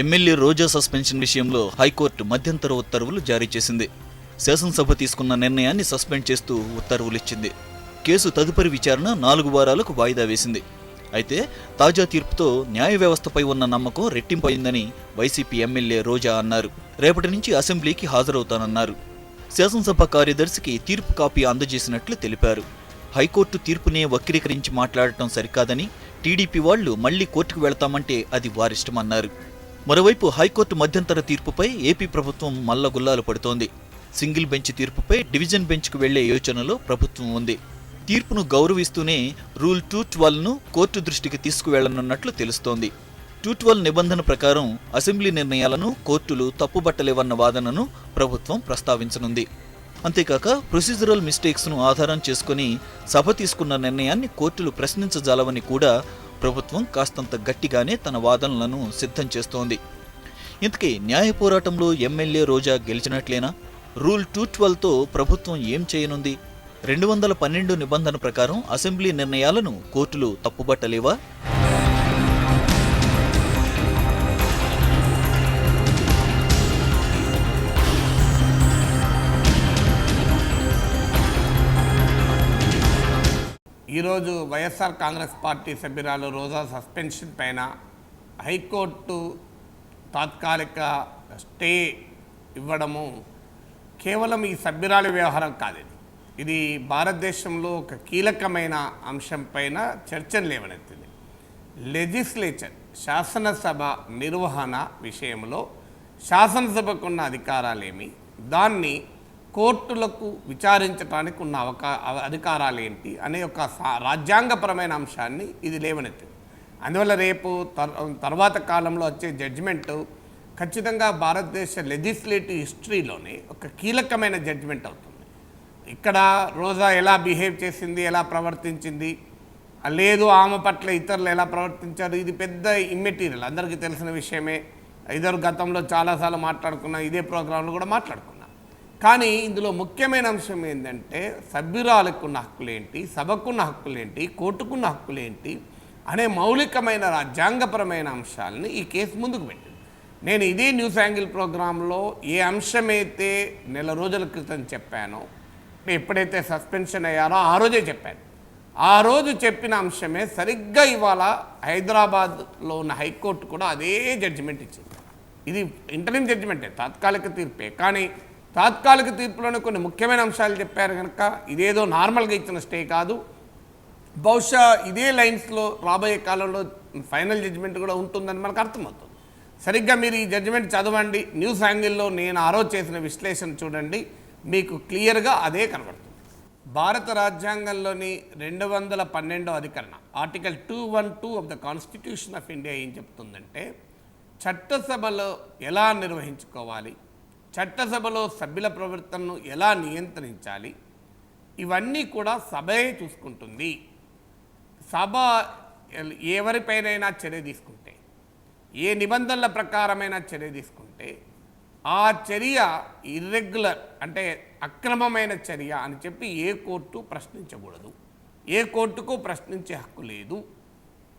MLA రోజా suspension విషయంలో high court మధ్యంతర ఉత్తర్వులు జారీ చేసింది. శాసనసభ తీసుకున్న నిర్ణయాన్ని సస్పెండ్ చేస్తూ ఉత్తర్వులిచ్చింది. కేసు తదుపరి విచారణ 4 వారాలకు వాయిదా వేసింది. అయితే తాజా తీర్పుతో న్యాయ వ్యవస్థపై ఉన్న నమ్మకం రెట్టింపయిందని వైసీపీ ఎమ్మెల్యే రోజా అన్నారు. రేపటి నుంచి అసెంబ్లీకి హాజరవుతానన్నారు. శాసనసభ కార్యదర్శికి తీర్పు కాపీ అందజేసినట్లు తెలిపారు. హైకోర్టు తీర్పునే వక్రీకరించి మాట్లాడటం సరికాదని, టీడీపీ వాళ్లు మళ్లీ కోర్టుకు వెళతామంటే అది వారిష్టమన్నారు. మరోవైపు హైకోర్టు మధ్యంతర తీర్పుపై ఏపీ ప్రభుత్వం మల్లగుల్లాలు పడుతోంది. సింగిల్ బెంచ్ తీర్పుపై డివిజన్ బెంచ్కు వెళ్లే యోచనలో ప్రభుత్వం ఉంది. తీర్పును గౌరవిస్తూనే రూల్ 212ను కోర్టు దృష్టికి తీసుకువెళ్లనున్నట్లు తెలుస్తోంది. 212 నిబంధన ప్రకారం అసెంబ్లీ నిర్ణయాలను కోర్టులు తప్పుబట్టలేవన్న వాదనను ప్రభుత్వం ప్రస్తావించనుంది. అంతేకాక ప్రొసీజరల్ మిస్టేక్స్ను ఆధారం చేసుకుని సభ తీసుకున్న నిర్ణయాన్ని కోర్టులు ప్రశ్నించజాలవని కూడా ప్రభుత్వం కాస్తంత గట్టిగానే తన వాదనలను సిద్ధం చేస్తోంది. ఇంతకీ న్యాయ పోరాటంలో ఎమ్మెల్యే రోజా గెలిచినట్లేనా? రూల్ 212తో ప్రభుత్వం ఏం చేయనుంది? 212 నిబంధన ప్రకారం అసెంబ్లీ నిర్ణయాలను కోర్టులు తప్పుబట్టలేవా? ఈరోజు వైఎస్ఆర్ కాంగ్రెస్ పార్టీ సభ్యురాలు రోజా సస్పెన్షన్ పైన హైకోర్టు తాత్కాలిక స్టే ఇవ్వడము కేవలం ఈ సభ్యురాలి వ్యవహారం కాదు. ఇది భారతదేశంలో ఒక కీలకమైన అంశం పైన చర్చను లేవనెత్తింది. లెజిస్లేచర్ శాసనసభ నిర్వహణ విషయంలో శాసనసభకున్న అధికారాలేమి, దాన్ని కోర్టులకు విచారించడానికి ఉన్న అధికారాలు ఏంటి అనే ఒక రాజ్యాంగపరమైన అంశాన్ని ఇది లేవనెత్తింది. అందువల్ల రేపు తర్వాత కాలంలో వచ్చే జడ్జిమెంటు ఖచ్చితంగా భారతదేశ లెజిస్లేటివ్ హిస్టరీలోనే ఒక కీలకమైన జడ్జిమెంట్ అవుతుంది. ఇక్కడ రోజా ఎలా బిహేవ్ చేసింది, ఎలా ప్రవర్తించింది, లేదు ఆమె పట్ల ఇతరులు ఎలా ప్రవర్తించారు, ఇది పెద్ద ఇమ్మెటీరియల్, అందరికీ తెలిసిన విషయమే. ఇద్దరు గతంలో చాలాసార్లు మాట్లాడుకున్నాం, ఇదే ప్రోగ్రాంలో కూడా మాట్లాడుకున్నాం. కానీ ఇందులో ముఖ్యమైన అంశం ఏంటంటే సభ్యురాలకున్న హక్కులేంటి, సభకున్న హక్కులేంటి, కోర్టుకున్న హక్కులేంటి అనే మౌలికమైన రాజ్యాంగపరమైన అంశాలని ఈ కేసు ముందుకు పెట్టింది. నేను ఇదే న్యూస్ యాంగిల్ ప్రోగ్రాంలో ఏ అంశమైతే నెల రోజుల క్రితం చెప్పానో, ఎప్పుడైతే సస్పెన్షన్ అయ్యారో ఆ రోజే చెప్పాను. ఆ రోజు చెప్పిన అంశమే సరిగ్గా ఇవాళ హైదరాబాద్లో ఉన్న హైకోర్టు కూడా అదే జడ్జిమెంట్ ఇచ్చింది. ఇది ఇంటరిమ్ జడ్జిమెంటే, తాత్కాలిక తీర్పే. కానీ తాత్కాలిక తీర్పులోనే కొన్ని ముఖ్యమైన అంశాలు చెప్పారు కనుక ఇదేదో నార్మల్గా ఇచ్చిన స్టే కాదు. బహుశా ఇదే లైన్స్లో రాబోయే కాలంలో ఫైనల్ జడ్జిమెంట్ కూడా ఉంటుందని మనకు అర్థమవుతుంది. సరిగ్గా మీరు ఈ జడ్జిమెంట్ చదవండి, న్యూస్ యాంగిల్లో నేను ఆ రోజు చేసిన విశ్లేషణ చూడండి, మీకు క్లియర్గా అదే కనబడుతుంది. భారత రాజ్యాంగంలోని 212వ అధికరణ article 212 of the constitution of India ఏం చెప్తుందంటే, చట్టసభలో ఎలా నిర్వహించుకోవాలి, చట్టసభలో సభ్యుల ప్రవర్తనను ఎలా నియంత్రించాలి, ఇవన్నీ కూడా సభే చూసుకుంటుంది. సభ ఎవరిపైనైనా చర్య తీసుకుంటే, ఏ నిబంధనల ప్రకారమైన చర్య తీసుకుంటే ఆ చర్య ఇర్రెగ్యులర్ అంటే అక్రమమైన చర్య అని చెప్పి ఏ కోర్టు ప్రశ్నించకూడదు, ఏ కోర్టుకు ప్రశ్నించే హక్కు లేదు.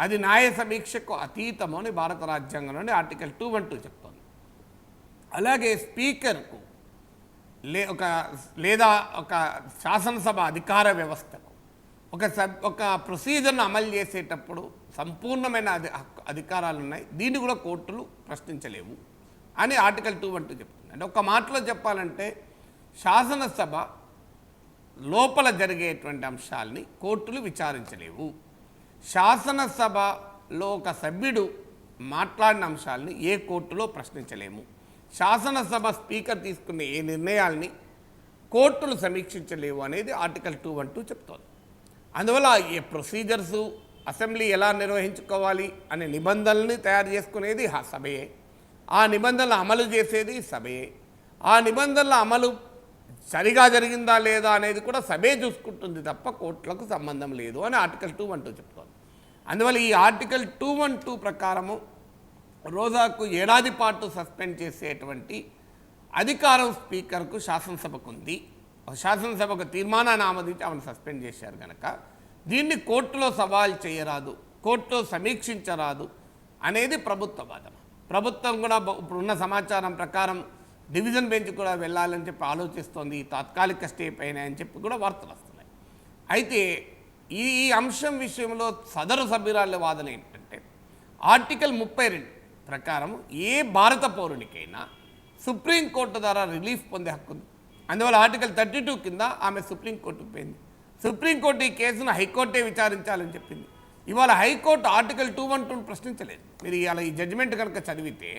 అది న్యాయ సమీక్షకు అతీతము అని భారత రాజ్యాంగంలోని ఆర్టికల్ 212 చెప్తోంది. అలాగే స్పీకర్కు లేదా ఒక శాసనసభ అధికార వ్యవస్థకు ఒక ప్రొసీజర్ను అమలు చేసేటప్పుడు సంపూర్ణమైన అధికారాలు ఉన్నాయి. దీన్ని కూడా కోర్టులు ప్రశ్నించలేవు అని ఆర్టికల్ 212 చెప్తుంది. అంటే ఒక మాటలో చెప్పాలంటే శాసనసభ లోపల జరిగేటువంటి అంశాలని కోర్టులు విచారించలేవు. శాసనసభలో ఒక సభ్యుడు మాట్లాడిన అంశాలని ఏ కోర్టులో ప్రశ్నించలేము. శాసనసభ స్పీకర్ తీసుకునే ఏ నిర్ణయాల్ని కోర్టులు సమీక్షించలేవు అనేది ఆర్టికల్ 212 చెప్తోంది. అందువల్ల ఏ ప్రొసీజర్సు అసెంబ్లీ ఎలా నిర్వహించుకోవాలి అనే నిబంధనల్ని తయారు చేసుకునేది సభయే, ఆ నిబంధనలు అమలు చేసేది సభయే, ఆ నిబంధనల అమలు సరిగా జరిగిందా లేదా అనేది కూడా సభే చూసుకుంటుంది తప్ప కోర్టులకు సంబంధం లేదు అని ఆర్టికల్ 212 చెప్తోంది. అందువల్ల ఈ ఆర్టికల్ 212 ప్రకారము రోజాకు ఏడాది పాటు సస్పెండ్ చేసేటువంటి అధికారం స్పీకర్కు శాసనసభకు ఉంది. శాసనసభకు తీర్మానాన్ని ఆమోదించి ఆమెను సస్పెండ్ చేశారు కనుక దీన్ని కోర్టులో సవాల్ చేయరాదు, కోర్టులో సమీక్షించరాదు అనేది ప్రభుత్వ వాదన. ప్రభుత్వం కూడా ఇప్పుడున్న సమాచారం ప్రకారం డివిజన్ బెంచ్ కూడా వెళ్ళాలని చెప్పి ఆలోచిస్తోంది తాత్కాలిక స్టే పైన అని చెప్పి కూడా వార్తలు వస్తున్నాయి. అయితే ఈ అంశం విషయంలో సదరు సభ్యురాళ్ళ వాదన ఏంటంటే ఆర్టికల్ 32 ప్రకారం ఏ భారత పౌరునికైనా సుప్రీంకోర్టు ద్వారా రిలీఫ్ పొందే హక్కు ఉంది. అందువల్ల ఆర్టికల్ 32 కింద ఆమె సుప్రీంకోర్టుకు పోయింది. సుప్రీంకోర్టు ఈ కేసును హైకోర్టే విచారించాలని చెప్పింది. ఇవాళ హైకోర్టు ఆర్టికల్ 212ను ప్రశ్నించలేదు. మీరు ఇవాళ ఈ జడ్జిమెంట్ కనుక చదివితే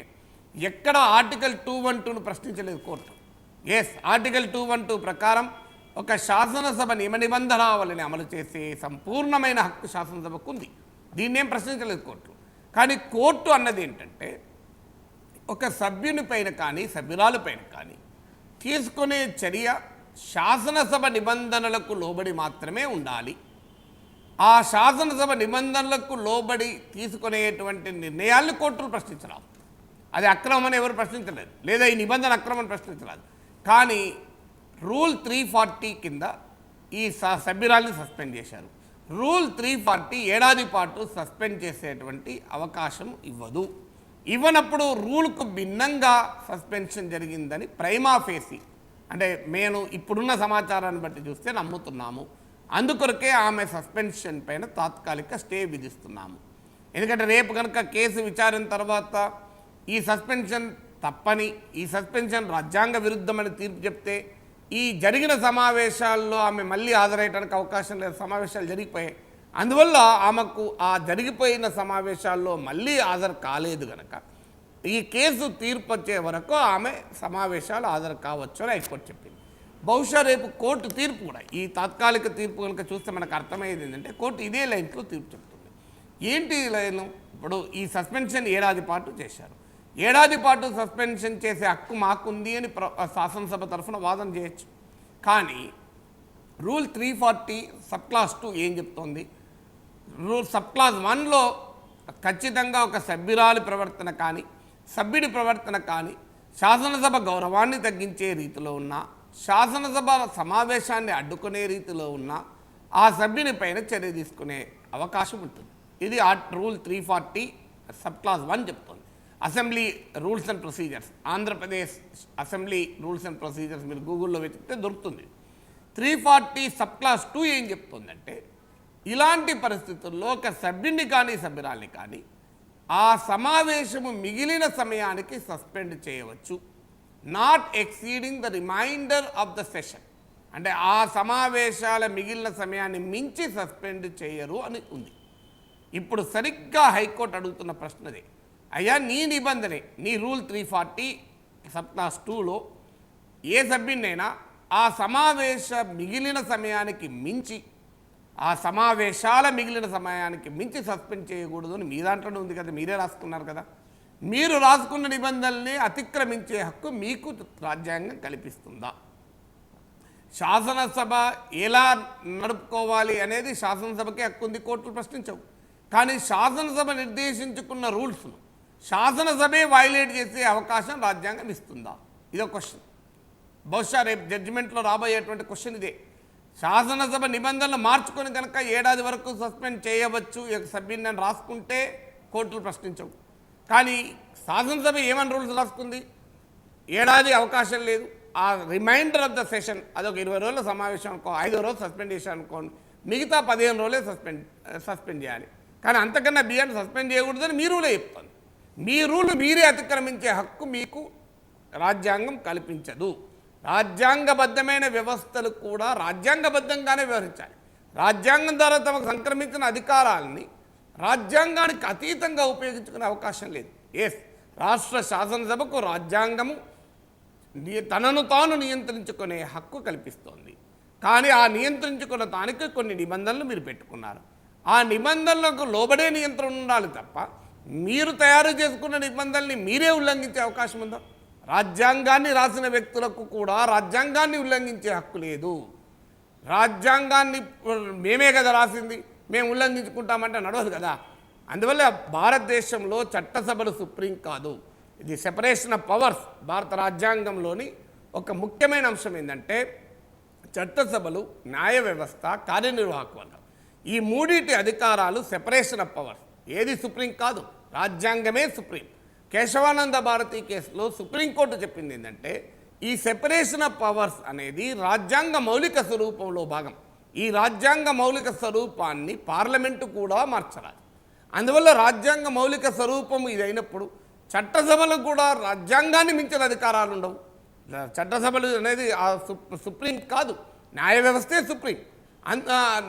ఎక్కడ ఆర్టికల్ 212ను ప్రశ్నించలేదు కోర్టు. ఎస్, ఆర్టికల్ 212 ప్రకారం ఒక శాసనసభ నియమ నిబంధనావళిని అమలు చేసే సంపూర్ణమైన హక్కు శాసనసభకు ఉంది. దీన్నేం ప్రశ్నించలేదు కోర్టు. కానీ కోర్టు అన్నది ఏంటంటే ఒక సభ్యుని పైన కానీ సభ్యురాలపైన కానీ తీసుకునే చర్య శాసనసభ నిబంధనలకు లోబడి మాత్రమే ఉండాలి. ఆ శాసనసభ నిబంధనలకు లోబడి తీసుకునేటువంటి నిర్ణయాలను కోర్టులు ప్రశ్నించరాదు. అది అక్రమం ఎవరు ప్రశ్నించలేదు, లేదా ఈ నిబంధన అక్రమం ప్రశ్నించరాదు. కానీ రూల్ 340 కింద ఈ సభ్యురాల్ని సస్పెండ్ చేశారు. రూల్ 340 ఏడాది పాటు సస్పెండ్ చేసేటువంటి అవకాశం ఇవ్వదు. ఇవ్వనప్పుడు రూల్కు భిన్నంగా సస్పెన్షన్ జరిగిందని ప్రైమా ఫేసి అంటే మేము ఇప్పుడున్న సమాచారాన్ని బట్టి చూస్తే నమ్ముతున్నాము. అందుకొరకే ఆమె సస్పెన్షన్ పైన తాత్కాలిక స్టే విధిస్తున్నాము. ఎందుకంటే రేపు కనుక కేసు విచారణ తర్వాత ఈ సస్పెన్షన్ తప్పని, ఈ సస్పెన్షన్ రాజ్యాంగ విరుద్ధమని తీర్పు చెప్తే ఈ జరిగిన సమావేశాల్లో ఆమె మళ్ళీ హాజరయ్యడానికి అవకాశం లేదు. సమావేశాలు జరిగిపోయాయి. అందువల్ల ఆమెకు ఆ జరిగిపోయిన సమావేశాల్లో మళ్ళీ హాజరు కాలేదు కనుక ఈ కేసు తీర్పు వచ్చే వరకు ఆమె సమావేశాలు హాజరు కావచ్చు అని హైకోర్టు చెప్పింది. బహుశా రేపు కోర్టు తీర్పు కూడా ఈ తాత్కాలిక తీర్పు కనుక చూస్తే మనకు అర్థమయ్యేది ఏంటంటే కోర్టు ఇదే లైన్లో తీర్పు చెప్తుంది. ఏంటి లైన్? ఇప్పుడు ఈ సస్పెన్షన్ ఏడాది పాటు చేశారు. ఏడాది పాటు సస్పెన్షన్ చేసే హక్కు మాకుంది అని శాసనసభ తరఫున వాదన చేయొచ్చు. కానీ రూల్ 340 సబ్ క్లాస్ 2 ఏం చెప్తోంది? రూల్ సబ్ క్లాస్ 1లో ఖచ్చితంగా ఒక సభ్యురాలి ప్రవర్తన కానీ సభ్యుడి ప్రవర్తన కానీ శాసనసభ గౌరవాన్ని తగ్గించే రీతిలో ఉన్నా, శాసనసభ సమావేశాన్ని అడ్డుకునే రీతిలో ఉన్నా ఆ సభ్యుని పైన చర్య తీసుకునే అవకాశం ఉంటుంది. ఇది రూల్ 340 సబ్ క్లాస్ 1 చెప్తుంది. Assembly rules and procedures, Andhra Pradesh assembly rules and procedures మీరు గూగుల్లో వెతికితే దొరుకుతుంది. 340 సబ్ క్లాస్ 2 ఏం చెప్తుందంటే ఇలాంటి పరిస్థితుల్లో ఒక సభ్యుని కానీ సభ్యురాల్ని కానీ ఆ సమావేశము మిగిలిన సమయానికి సస్పెండ్ చేయవచ్చు, not exceeding the remainder of the session. అంటే ఆ సమావేశాల మిగిలిన సమయాన్ని మించి సస్పెండ్ చేయరు అని ఉంది. ఇప్పుడు సరిగ్గా హైకోర్టు అడుగుతున్న ప్రశ్నదే, అయ్యా నీ నిబంధనే, నీ రూల్ 340 సబ్ క్లాస్ 2లో ఏ సభ్యునైనా ఆ సమావేశ మిగిలిన సమయానికి మించి, ఆ సమావేశాల మిగిలిన సమయానికి మించి సస్పెండ్ చేయకూడదు అని మీ దాంట్లోనే ఉంది కదా, మీరే రాసుకున్నారు కదా. మీరు రాసుకున్న నిబంధనల్ని అతిక్రమించే హక్కు మీకు రాజ్యాంగం కల్పిస్తుందా? శాసనసభ ఎలా నడుపుకోవాలి అనేది శాసనసభకే హక్కు ఉంది, కోర్టులు ప్రశ్నించవు. కానీ శాసనసభ నిర్దేశించుకున్న రూల్స్ను శాసనసభే వైలేట్ చేసే అవకాశం రాజ్యాంగం ఇస్తుందా? ఇదో క్వశ్చన్. బహుశా రేపు జడ్జిమెంట్లో రాబోయేటువంటి క్వశ్చన్ ఇదే. శాసనసభ నిబంధనలు మార్చుకొని కనుక ఏడాది వరకు సస్పెండ్ చేయవచ్చు సభ్యుని రాసుకుంటే కోర్టులు ప్రశ్నించవు. కానీ శాసనసభ ఏమని రూల్స్ రాసుకుంది? ఏడాది అవకాశం లేదు, ఆ రిమైండర్ ఆఫ్ ద సెషన్ అదొక 20 రోజుల సమావేశం అనుకో, 5వ రోజు సస్పెండ్ చేశాను అనుకోండి, మిగతా 15 రోజులే సస్పెండ్ చేయాలి. కానీ అంతకన్నా బియ్యాన్ని సస్పెండ్ చేయకూడదని మీ రూలే చెప్తుంది. మీ రూలు మీరే అతిక్రమించే హక్కు మీకు రాజ్యాంగం కల్పించదు. రాజ్యాంగబద్ధమైన వ్యవస్థలు కూడా రాజ్యాంగబద్ధంగానే వ్యవహరించాలి. రాజ్యాంగం ద్వారా తమకు సంక్రమించిన అధికారాలని రాజ్యాంగానికి అతీతంగా ఉపయోగించుకునే అవకాశం లేదు. ఎస్, రాష్ట్ర శాసనసభకు రాజ్యాంగము తనను తాను నియంత్రించుకునే హక్కు కల్పిస్తోంది. కానీ ఆ నియంత్రించుకున్న దానికి కొన్ని నిబంధనలు మీరు పెట్టుకున్నారు. ఆ నిబంధనలకు లోబడే నియంత్రణ ఉండాలి తప్ప మీరు తయారు చేసుకున్న నిబంధనల్ని మీరే ఉల్లంఘించే అవకాశం ఉందా? రాజ్యాంగాన్ని రాసిన వ్యక్తులకు కూడా రాజ్యాంగాన్ని ఉల్లంఘించే హక్కు లేదు. రాజ్యాంగాన్ని మేమే కదా రాసింది, మేము ఉల్లంఘించుకుంటామంటే నడవదు కదా. అందువల్ల భారతదేశంలో చట్టసభలు సుప్రీం కాదు. ఇది సెపరేషన్ ఆఫ్ పవర్స్. భారత రాజ్యాంగంలోని ఒక ముఖ్యమైన అంశం ఏంటంటే చట్టసభలు, న్యాయ వ్యవస్థ, కార్యనిర్వాహక వర్గం, ఈ మూడింటి అధికారాలు సెపరేషన్ ఆఫ్ పవర్స్. ఏది సుప్రీం కాదు, రాజ్యాంగమే సుప్రీం. కేశవానంద భారతి కేసులో సుప్రీంకోర్టు చెప్పింది ఏంటంటే ఈ సెపరేషన్ ఆఫ్ పవర్స్ అనేది రాజ్యాంగ మౌలిక స్వరూపంలో భాగం. ఈ రాజ్యాంగ మౌలిక స్వరూపాన్ని పార్లమెంటు కూడా మార్చరాదు. అందువల్ల రాజ్యాంగ మౌలిక స్వరూపం ఇదైనప్పుడు చట్టసభలకు కూడా రాజ్యాంగాన్ని మించిన అధికారాలు ఉండవు. చట్టసభలు అనేది సుప్రీం కాదు, న్యాయ వ్యవస్థే సుప్రీం.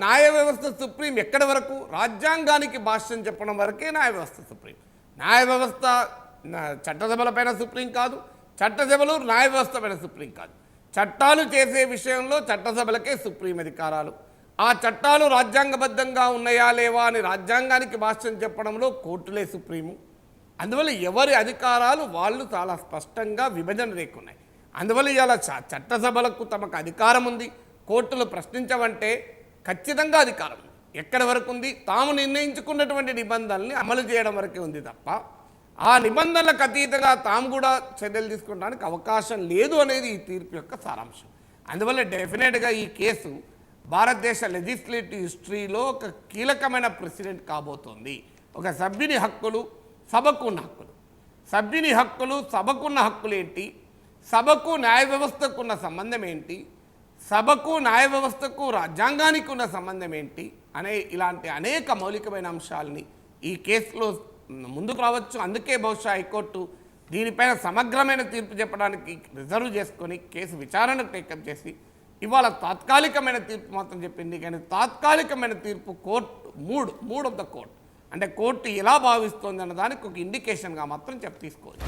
న్యాయ వ్యవస్థ సుప్రీం ఎక్కడి వరకు? రాజ్యాంగానికి భాష్యం చెప్పడం వరకే న్యాయ వ్యవస్థ సుప్రీం. న్యాయ వ్యవస్థ చట్టసభల పైన సుప్రీం కాదు, చట్టసభలు న్యాయ వ్యవస్థ పైన సుప్రీం కాదు. చట్టాలు చేసే విషయంలో చట్టసభలకే సుప్రీం అధికారాలు. ఆ చట్టాలు రాజ్యాంగబద్ధంగా ఉన్నాయా లేవా అని రాజ్యాంగానికి భాష్యం చెప్పడంలో కోర్టులే సుప్రీము. అందువల్ల ఎవరి అధికారాలు వాళ్ళు చాలా స్పష్టంగా విభజన రేకున్నాయి. అందువల్ల ఇవాళ చట్టసభలకు తమకు అధికారం ఉంది, కోర్టులు ప్రశ్నించవంటే ఖచ్చితంగా అధికారం ఉంది. ఎక్కడి వరకు ఉంది? తాము నిర్ణయించుకున్నటువంటి నిబంధనల్ని అమలు చేయడం వరకే ఉంది తప్ప ఆ నిబంధనలకు అతీతంగా తాము కూడా చర్యలు తీసుకోవడానికి అవకాశం లేదు అనేది ఈ తీర్పు యొక్క సారాంశం. అందువల్ల డెఫినెట్గా ఈ కేసు భారతదేశ లెజిస్లేటివ్ హిస్టరీలో ఒక కీలకమైన ప్రెసిడెంట్ కాబోతోంది. ఒక సభ్యుని హక్కులు, సభకు ఉన్న హక్కులు. సభ్యుని హక్కులు, సభకున్న హక్కులు ఏంటి, సభకు న్యాయ వ్యవస్థకు ఉన్న సంబంధం ఏంటి, సభకు న్యాయ వ్యవస్థకు రాజ్యాంగానికి ఉన్న సంబంధం ఏంటి అనే ఇలాంటి అనేక మౌలికమైన అంశాలని ఈ కేసులో ముందుకు రావచ్చు. అందుకే బహుశా హైకోర్టు దీనిపైన సమగ్రమైన తీర్పు చెప్పడానికి రిజర్వ్ చేసుకొని కేసు విచారణకు టేకప్ చేసి ఇవాళ తాత్కాలికమైన తీర్పు మాత్రం చెప్పింది. కానీ తాత్కాలికమైన తీర్పు court mood of the court అంటే కోర్టు ఎలా భావిస్తోంది అన్న దానికి ఒక ఇండికేషన్గా మాత్రం తీసుకోవచ్చు.